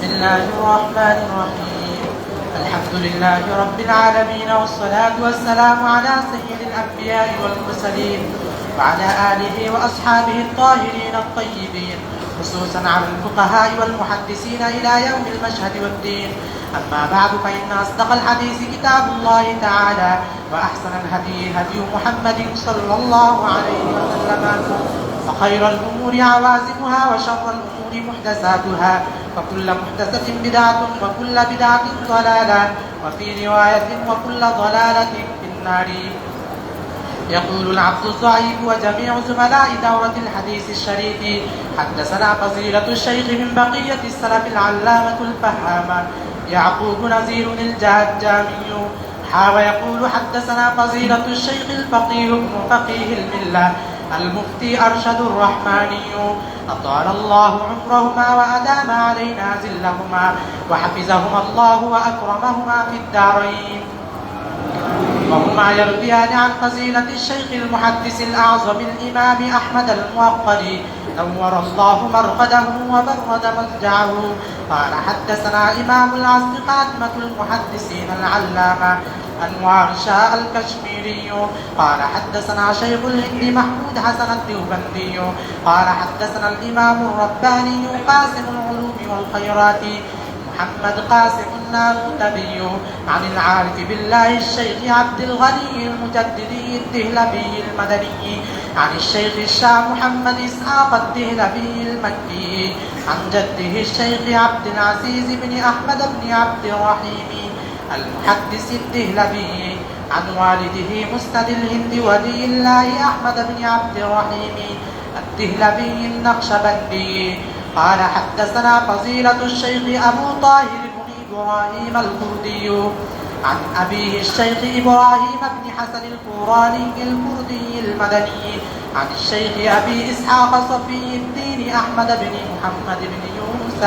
الله الرحمن الرحيم. الحمد لله رب العالمين، والصلاة والسلام على سيد الأنبياء والمرسلين وعلى آله وأصحابه الطاهرين الطيبين، خصوصا على الفقهاء والمحدثين إلى يوم المشهد والدين. أما بعد، فإن أصدق الحديث كتاب الله تعالى، وأحسن الهدي هدي محمد صلى الله عليه وسلم، وخير الأمور عوازمها، وشر الأمور محدثاتها، وكل محدثة بدعة، وكل بدعة ضلالة، وفي رواية وكل ضلالة في النار. يقول العبد الضعيف وجميع زملاء دورة الحديث الشريف: حدثنا فضيلة الشيخ من بقية السلف العلامة الفهامة يعقوب نزير الجامي. ويقول حدثنا فضيلة الشيخ الفقيه ابن فقيه الملة المفتي أرشد الرحماني، أطال الله عمرهما وأدام علينا ذلهما، وحفظهما الله وأكرمهما في الدارين. وهما يرويان عن فضيلة الشيخ المحدث الأعظم الإمام أحمد الموقري، نور الله مرقده وبرد مضجعه. قال حدثنا إمام العصر خاتمة المحدثين العلامة أنوار شاء الكشميري، قال حدثنا شيخ الهند محمود حسن الدوبندي، قال حدثنا الإمام الرباني قاسم العلوم والخيرات محمد قاسم النابلسي، عن العارف بالله الشيخ عبد الغني المجددي الدهلبي المدني، عن الشيخ الشاه محمد إسحاق الدهلبي المكي، عن جده الشيخ عبد العزيز بن أحمد بن عبد الرحيم المحدث الدهلبي، عن والده مسند الهند ولي الله أحمد بن عبد الرحيم الدهلبي النقشبندي، قال حدثنا فضيلة الشيخ أبو طاهر بن إبراهيم الكردي، عن أبيه الشيخ إبراهيم بن حسن القراني الكردي المدني، عن الشيخ أبي إسحاق صفي الدين أحمد بن محمد بن يونس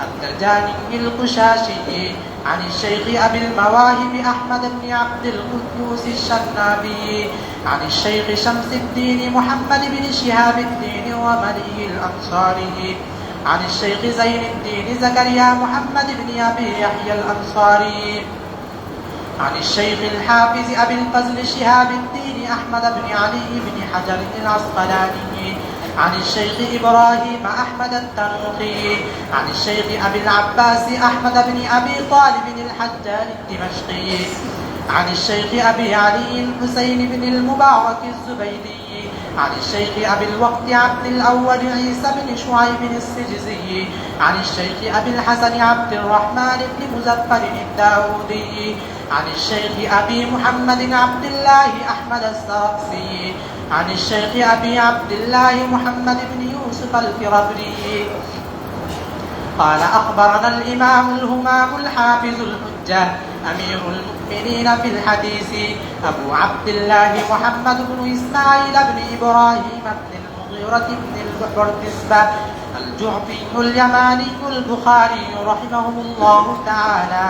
الدرجاني القشاشي، عن الشيخ أبي المواهب أحمد بن عبد القدوس الشنابي، عن الشيخ شمس الدين محمد بن شهاب الدين وملي الأنصاري، عن الشيخ زين الدين زكريا محمد بن أبي يحيى الأنصاري، عن الشيخ الحافظ أبي الفضل شهاب الدين أحمد بن علي بن حجر العسقلاني، عن الشيخ إبراهيم أحمد التنوخي، عن الشيخ أبي العباس أحمد بن أبي طالب الحجاج الدمشقي، عن الشيخ أبي علي الحسين بن المبارك الزبيدي، عن الشيخ أبي الوقت عبد الأول عيسى بن شعيب السجزي، عن الشيخ أبي الحسن عبد الرحمن بن مزفر الداودي، عن الشيخ أبي محمد عبد الله أحمد الساقسي، عن الشيخ أبي عبد الله محمد بن يوسف الفربري، قال أخبرنا الإمام الهمام الحافظ الحجة أمير المؤمنين في الحديث أبو عبد الله محمد بن إسماعيل بن إبراهيم بن المغيرة بن البردسبة الجعفي اليماني البخاري رحمهم الله تعالى،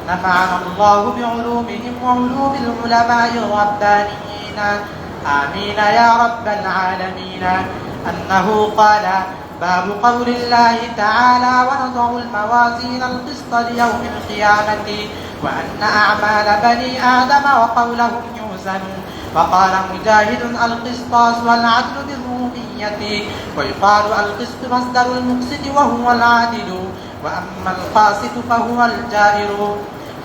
نفعنا الله بعلومهم وعلوم العلماء الربانيين، آمين يا رب العالمين. أنه قال: باب قول الله تعالى: ونضع الموازين القسط ليوم القيامة وأن أعمال بني آدم وقولهم يوزن. وقال مجاهد: القسطاس والعدل بالرومية، ويقال القسط مصدر المقسط وهو العادل، وأما القاسط فهو الجائر.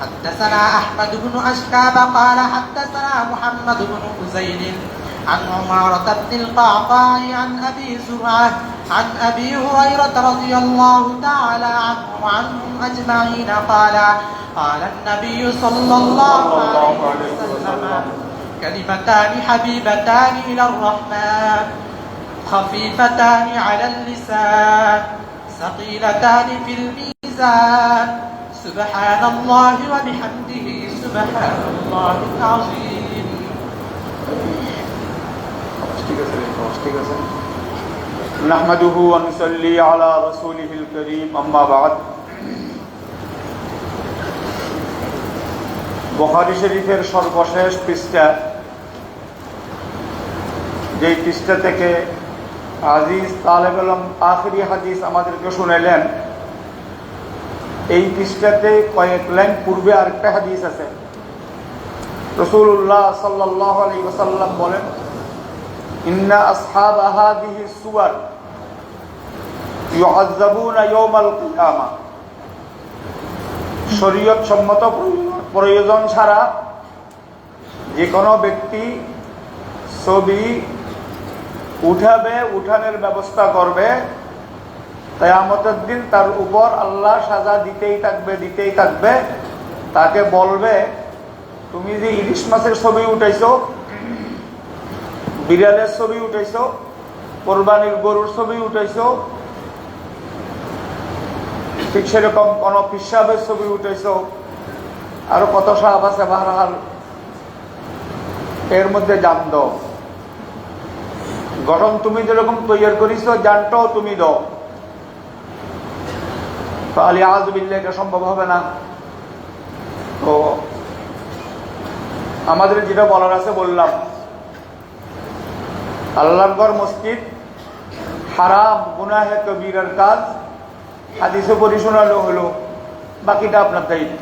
حدثنا أحمد بن أشكاب قال حدثنا محمد بن أزيل عن عمارة بن القعقاع عن أبي زرعة عن أبي هريرة رضي الله تعالى عنه وعنهم أجمعين قال: قال النبي صلى الله عليه وسلم: كلمتان حبيبتان إلى الرحمن خفيفتان على اللسان ثقيلتان في الميزان، سبحان الله وبحمده سبحان الله العظيم. نحمده ونصلي على رسوله الكريم أما بعد। বুখারী শরীফের সর্বশেষ পৃষ্ঠা, যেই পৃষ্ঠা থেকে আজিজ তালেব ইলম আখিরি হাদিস আমাদেরকে শুনাইলেন, এই পৃষ্ঠাতে কয়েক লাইন পূর্বে আরেকটা হাদিস আছে। রাসূলুল্লাহ সাল্লাল্লাহু আলাইহি ওয়াসাল্লাম বলেন, ইন্না আসহাব হাদিহি সুওয়ার ইউআযাবুনা ইয়াওমাল কিয়ামা। শরীয়ত সম্মত প্রয়োজন ছাড়া যে কোনো ব্যক্তি ছবি উঠানের ব্যবস্থা করবে, কিয়ামতের দিন তার উপর আল্লাহ সাজা দিতেই থাকবে। তাকে বলবে, তুমি যে ইলিশ মাছের ছবি উঠাইছো, বিড়ালের ছবি উঠাইছো, কোরবানির গরুর ছবি উঠাইছো, ঠিক সেরকম কোন পিসাবের ছবি উঠাইছো, আরো কত সাহাব আছে, বাহরাল এর মধ্যে জান দাও। গঠন তুমি যেরকম তৈরি করিস, জানটাও তুমি দাও। আলী আযবিল্লাহ, এটা সম্ভব হবে না। তো আমাদের যেটা বলার আছে বললাম। আল্লাহর ঘর মসজিদ হারাম, গুনাহে কবীরার কাজ, হাদিসে পড়ি শোনালো হলো, বাকিটা আপনার দায়িত্ব।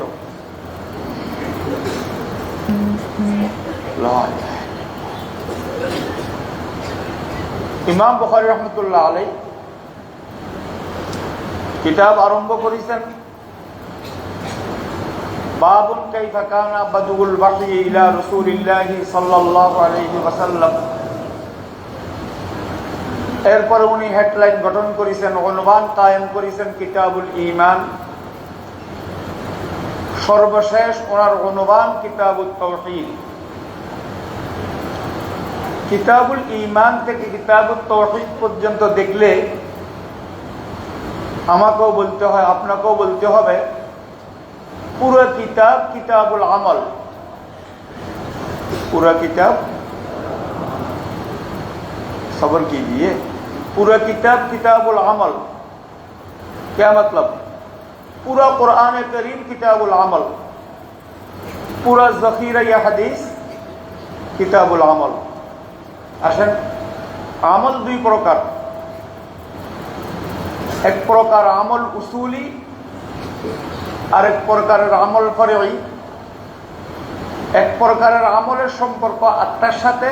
ইমাম বুখারী রাহমাতুল্লাহ আলাইহি কিতাব আরম্ভ করেছেন, বাবুন কাইফা কানা বাদুল ওয়াহয়ি ইলা রাসূলিল্লাহ সাল্লাল্লাহু আলাইহি ওয়াসাল্লাম। এরপরে উনি হেডলাইন গঠন করেছেন, উনওয়ান কায়েম করেছেন কিতাবুল ঈমান। সর্বশেষ ওনার উনওয়ান কিতাবুত তাওহীদ। কিতাবুল ঈমান থেকে কিতাবুত তাওহীদ পর্যন্ত দেখলে আমাকেও বলতে হয়, আপনাকেও বলতে হবে, পুরো কিতাব কিতাবুল আমল। पूरा किताब सब्र कीजिए, पूरा किताब किताबुल अमल। क्या मतलब? पूरा कुरान करीम किताबुल अमल, पूरा जखीरा या हदीस किताबुल अमल। আসেন, আমল দুই প্রকার। এক প্রকার আমল উসুলি, আর এক প্রকারের আমল ফরঈ। এক প্রকারের আমলের সম্পর্ক আত্মার সাথে,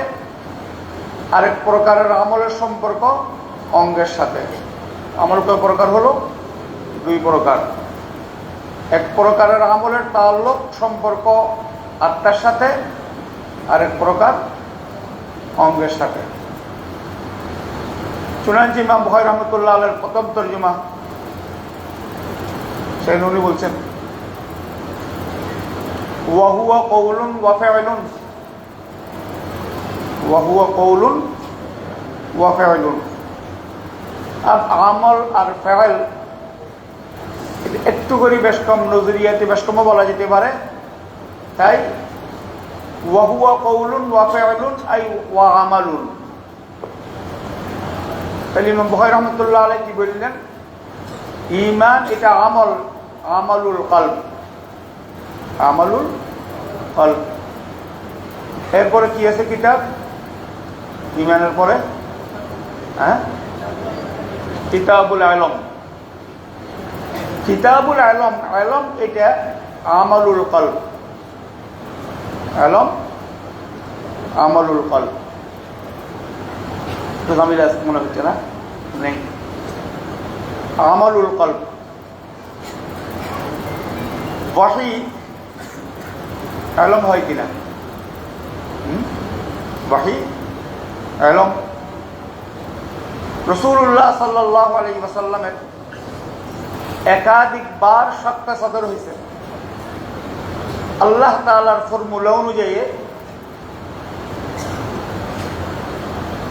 আরেক প্রকারের আমলের সম্পর্ক অঙ্গের সাথে। আমল কয় প্রকার হলো? দুই প্রকার। এক প্রকারের আমলের তাআল্লুক সম্পর্ক আত্মার সাথে, আরেক প্রকার অঙ্গের সাথে। শুনেন যে ইমাম বুখারী রাহমাতুল্লাহ আলাইহির প্রথম তরজমা, সেই উনি বলছেন, ওয়া হুয়া কওলুন ওয়া ফা'লুন, ওয়া হুয়া কওলুন ওয়া ফা'লুন। আর আমল আর ফা'ল একটু করে বেশ কম, নজরিয়াতে বেশ কম বলা যেতে পারে। তাই ওয়া হুয়া কওলুন ওয়া ফা'লুন আই ওয়া আমালুন। তাহলে ইমাম বুখারী রাহমাতুল্লাহ আলাইহি কি বললেন? ঈমান এটা আমল, আমালুল কলব, আমালুল কলব। এরপরে কি আছে কিতাব? ঈমানের পরে কিতাবুল ইলম। কিতাবুল ইলম, ইলম এটা আমালুল কলব, ইলম আমালুল কলব। তো জামিলা মনে হচ্ছে না? নেই। আমালুল কলব। ওয়াহী ইলম হয় কিনা? ওয়াহী ইলম। রাসূলুল্লাহ সাল্লাল্লাহু আলাইহি ওয়াসাল্লামের একাধিকবার সত্তা সদর হয়েছে। আল্লাহ তাআলার ফরমুলা অনুযায়ী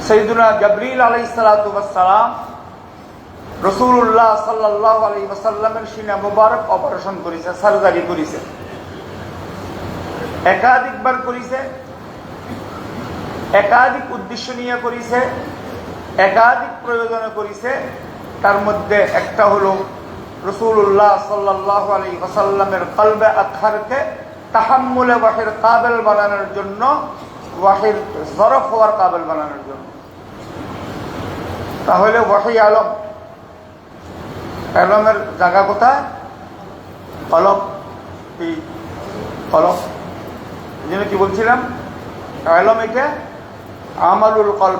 সাইয়্যিদুনা জিবরীল আলাইহিস সালাতু ওয়াস সালাম রাসূলুল্লাহ সাল্লাল্লাহু আলাইহি ওয়াসাল্লামের সিনা মুবারক অপারেশন করেছে, সার্জারি করেছে। একাধিকবার করেছে, একাধিক উদ্দেশ্য নিয়ে করেছে, একাধিক প্রয়োজনে করেছে। তার মধ্যে একটা হলো রাসূলুল্লাহ সাল্লাল্লাহু আলাইহি ওয়াসাল্লামের কলবে আতহারকে তাহাম্মুলে ওয়াহির কাবিল বানানোর জন্য, ওয়াহির জরফ হওয়ার কাবিল বানানোর জন্য। তাহলে ওয়াহী আলম, আলমের জায়গা কোথায়? কলব এই কলব, এই জন্য কি বলছিলাম, এলম এটা আমালুল কলব,